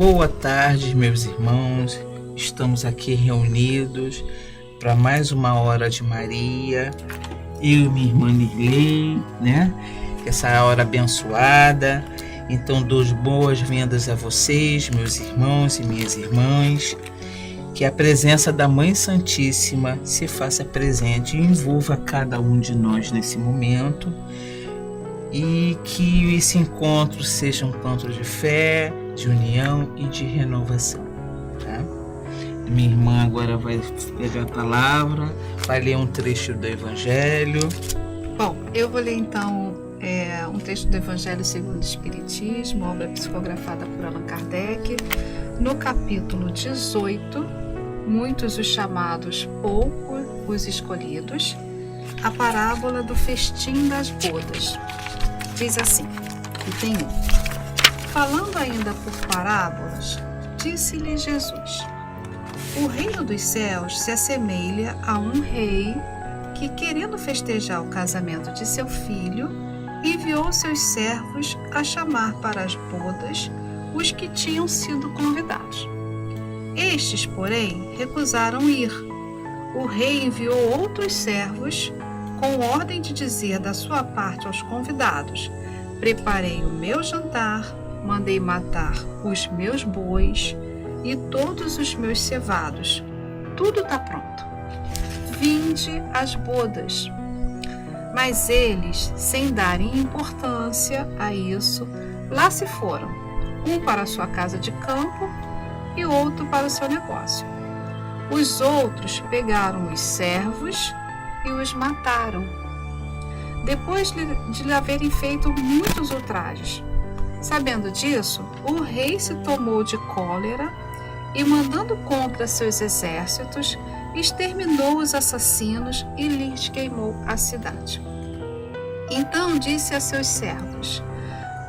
Boa tarde, meus irmãos. Estamos aqui reunidos para mais uma hora de Maria. Eu e minha irmã Nirley, né? Essa hora abençoada. Então, dou boas-vindas a vocês, meus irmãos e minhas irmãs. Que a presença da Mãe Santíssima se faça presente e envolva cada um de nós nesse momento. E que esse encontro seja um encontro de fé, de união e de renovação. Tá? Minha irmã agora vai pegar a palavra, vai ler um trecho do Evangelho. Bom, eu vou ler então um trecho do Evangelho segundo o Espiritismo, obra psicografada por Allan Kardec, no capítulo 18, muitos os chamados, poucos os escolhidos, a parábola do festim das bodas. Diz assim, item 1. Falando ainda por parábolas, disse-lhe Jesus: o reino dos céus se assemelha a um rei que, querendo festejar o casamento de seu filho, enviou seus servos a chamar para as bodas os que tinham sido convidados. Estes, porém, recusaram ir. O rei enviou outros servos com ordem de dizer da sua parte aos convidados: preparei o meu jantar, mandei matar os meus bois e todos os meus cevados. Tudo está pronto. Vinde às bodas. Mas eles, sem darem importância a isso, lá se foram, um para a sua casa de campo e outro para o seu negócio. Os outros pegaram os servos e os mataram, depois de lhe haverem feito muitos ultrajes. Sabendo disso, o rei se tomou de cólera e, mandando contra seus exércitos, exterminou os assassinos e lhes queimou a cidade. Então disse a seus servos: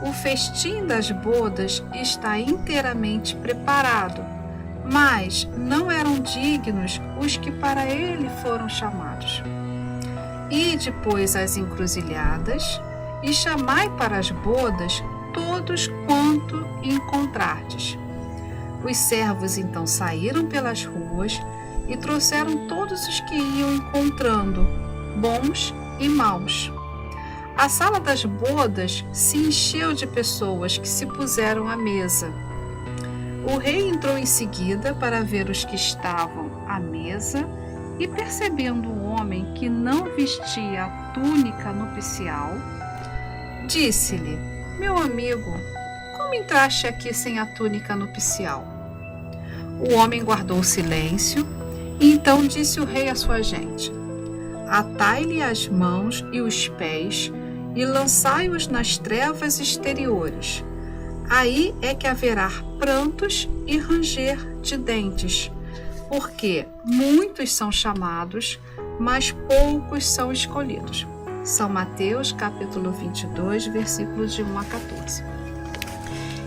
o festim das bodas está inteiramente preparado, mas não eram dignos os que para ele foram chamados. Ide, pois, às encruzilhadas e chamai para as bodas todos quanto encontrardes. Os servos então saíram pelas ruas e trouxeram todos os que iam encontrando, bons e maus. A sala das bodas se encheu de pessoas que se puseram à mesa. O rei entrou em seguida para ver os que estavam à mesa e, percebendo um homem que não vestia a túnica nupcial, disse-lhe: meu amigo, como entraste aqui sem a túnica nupcial? O homem guardou silêncio e então disse o rei à sua gente: atai-lhe as mãos e os pés e lançai-os nas trevas exteriores. Aí é que haverá prantos e ranger de dentes, porque muitos são chamados, mas poucos são escolhidos. São Mateus, capítulo 22, versículos de 1 a 14.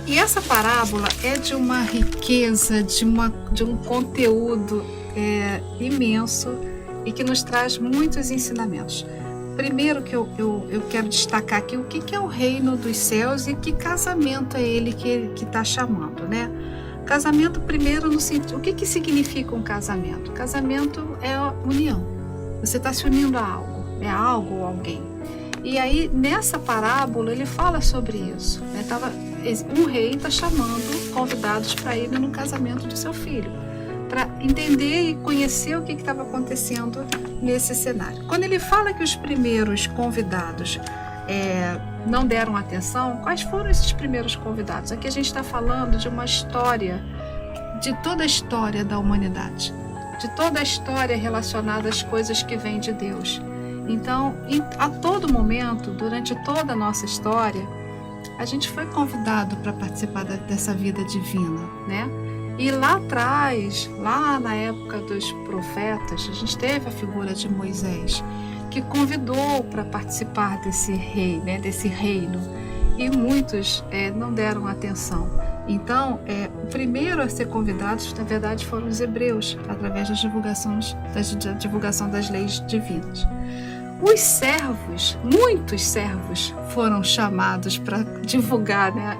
E essa parábola é de uma riqueza, de um conteúdo imenso e que nos traz muitos ensinamentos. Primeiro que eu quero destacar aqui o que é o reino dos céus e que casamento é ele que está chamando, né? Casamento, primeiro, no sentido, o que significa um casamento? Casamento é a união. Você está se unindo a algo ou alguém. E aí, nessa parábola, ele fala sobre isso. Né? Um rei está chamando convidados para ir no casamento do seu filho, para entender e conhecer o que estava acontecendo nesse cenário. Quando ele fala que os primeiros convidados não deram atenção, quais foram esses primeiros convidados? Aqui a gente está falando de uma história, de toda a história da humanidade, de toda a história relacionada às coisas que vêm de Deus. Então, a todo momento, durante toda a nossa história, a gente foi convidado para participar dessa vida divina, né? E lá atrás, lá na época dos profetas, a gente teve a figura de Moisés, que convidou para participar desse rei, né, desse reino, e muitos não deram atenção. Então, o primeiro a ser convidados, na verdade, foram os hebreus, através da divulgação das leis divinas. Os servos, muitos servos, foram chamados para divulgar, né,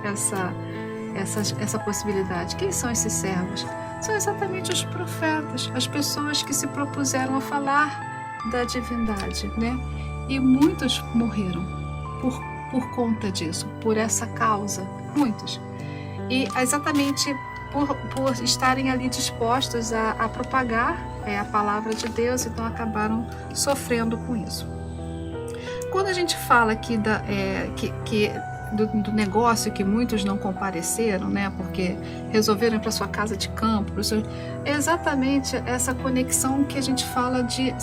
essa possibilidade. Quem são esses servos? São exatamente os profetas, as pessoas que se propuseram a falar da divindade, né? E muitos morreram por conta disso, por essa causa, muitos. E exatamente por estarem ali dispostos a propagar a palavra de Deus, então acabaram sofrendo com isso. Quando a gente fala aqui do negócio que muitos não compareceram, né, porque resolveram ir para sua casa de campo, é exatamente essa conexão que a gente fala de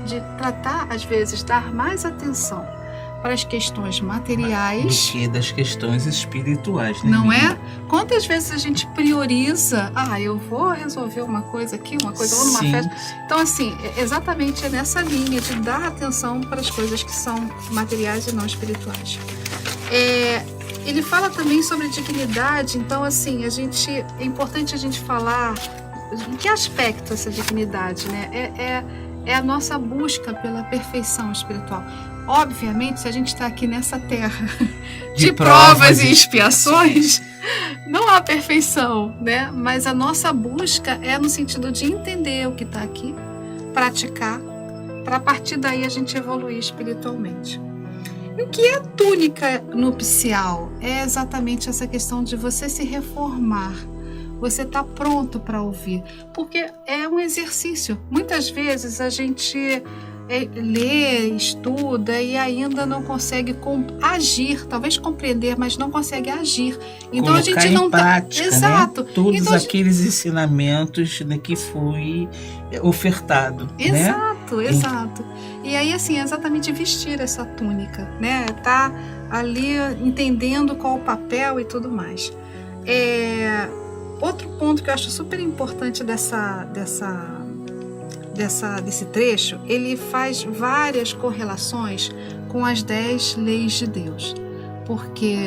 de tratar, às vezes, dar mais atenção para as questões materiais do que das questões espirituais, né? Não é? Quantas vezes a gente prioriza, eu vou resolver uma coisa aqui, uma coisa ou numa festa. Então, assim, exatamente é nessa linha de dar atenção para as coisas que são materiais e não espirituais. Ele fala também sobre dignidade, então, assim, é importante a gente falar em que aspecto essa dignidade, né? É a nossa busca pela perfeição espiritual. Obviamente, se a gente está aqui nessa terra de provas e expiações, não há perfeição, né? Mas a nossa busca é no sentido de entender o que está aqui, praticar, para a partir daí a gente evoluir espiritualmente. E o que é túnica nupcial? É exatamente essa questão de você se reformar. Você está pronto para ouvir, porque é um exercício. Muitas vezes a gente lê, estuda e ainda não consegue agir, talvez compreender, mas não consegue agir. Então colocar a gente não em prática, exato, né? Todos então, aqueles ensinamentos, né, que foi ofertado, exato, né? Exato. E aí, assim, é exatamente vestir essa túnica, né? Tá ali entendendo qual o papel e tudo mais. Outro ponto que eu acho super importante desse trecho, ele faz várias correlações com as 10 leis de Deus. Porque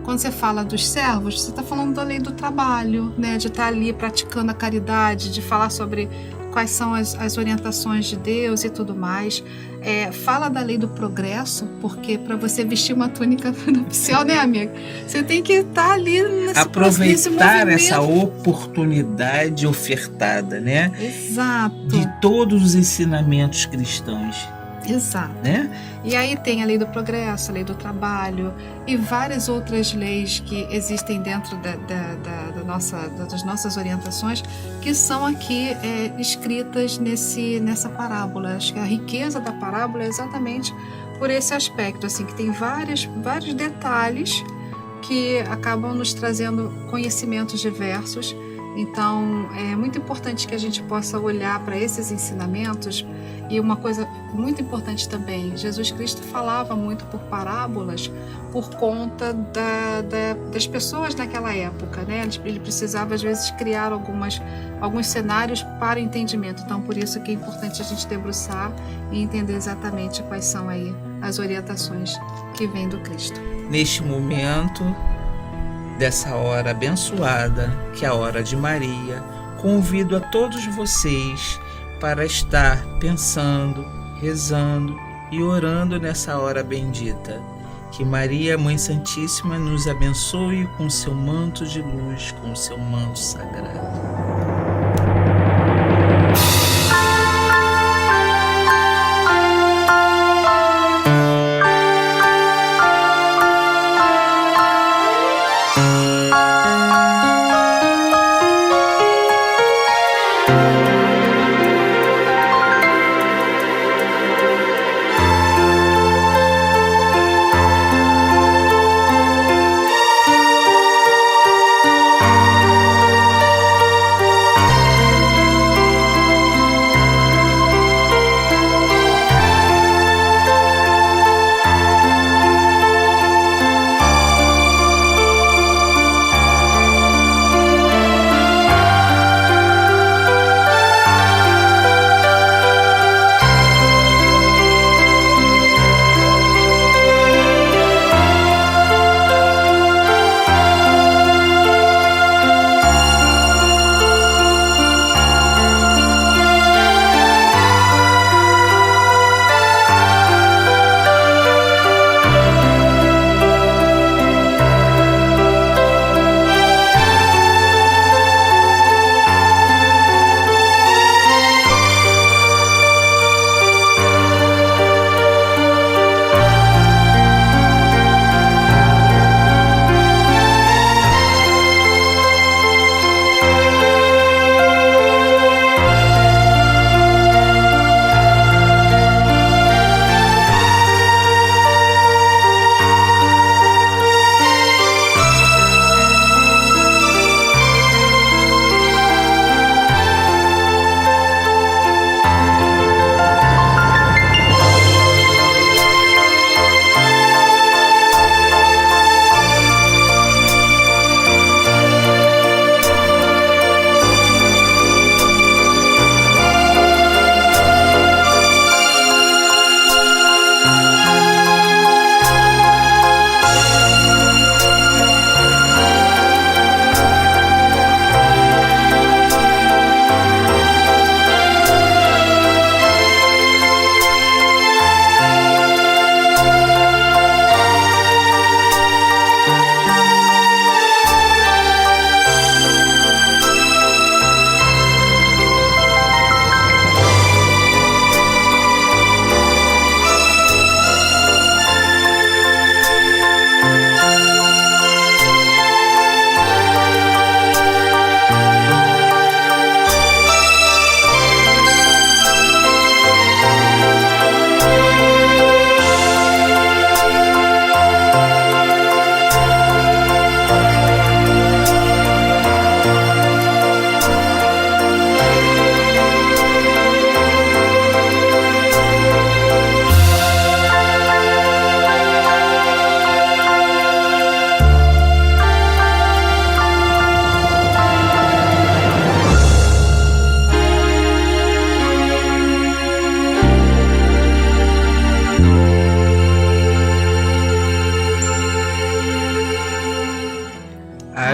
quando você fala dos servos, você está falando da lei do trabalho, né? De estar ali praticando a caridade, de falar sobre quais são as orientações de Deus e tudo mais. Fala da lei do progresso, porque para você vestir uma túnica nupcial, né, amiga? Você tem que estar ali aproveitar essa oportunidade ofertada, né? Exato. De todos os ensinamentos cristãos. Exato. Né? E aí tem a lei do progresso, a lei do trabalho e várias outras leis que existem dentro das nossas orientações, que são aqui escritas nessa parábola. Acho que a riqueza da parábola é exatamente por esse aspecto, assim, que tem vários detalhes que acabam nos trazendo conhecimentos diversos. Então, é muito importante que a gente possa olhar para esses ensinamentos. E uma coisa muito importante também, Jesus Cristo falava muito por parábolas por conta das pessoas naquela época, né? Ele precisava, às vezes, criar alguns cenários para entendimento. Então, por isso que é importante a gente debruçar e entender exatamente quais são aí as orientações que vêm do Cristo. Neste momento dessa hora abençoada, que é a hora de Maria, convido a todos vocês para estar pensando, rezando e orando nessa hora bendita. Que Maria, Mãe Santíssima, nos abençoe com seu manto de luz, com seu manto sagrado.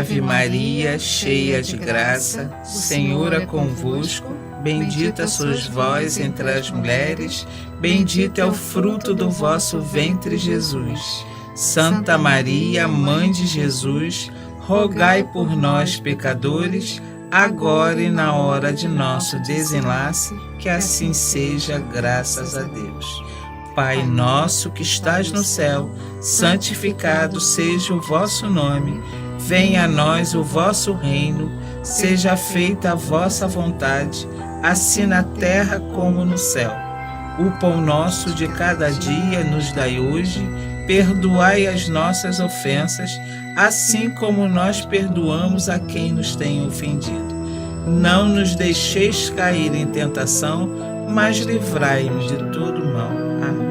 Ave Maria, cheia de graça, o Senhor é convosco. Bendita sois vós entre as mulheres, bendito é o fruto do vosso ventre, Jesus. Santa Maria, Mãe de Jesus, rogai por nós, pecadores, agora e na hora de nosso desenlace, que assim seja, graças a Deus. Pai nosso que estás no céu, santificado seja o vosso nome. Venha a nós o vosso reino, seja feita a vossa vontade, assim na terra como no céu. O pão nosso de cada dia nos dai hoje, perdoai as nossas ofensas, assim como nós perdoamos a quem nos tem ofendido. Não nos deixeis cair em tentação, mas livrai-nos de todo mal. Amém.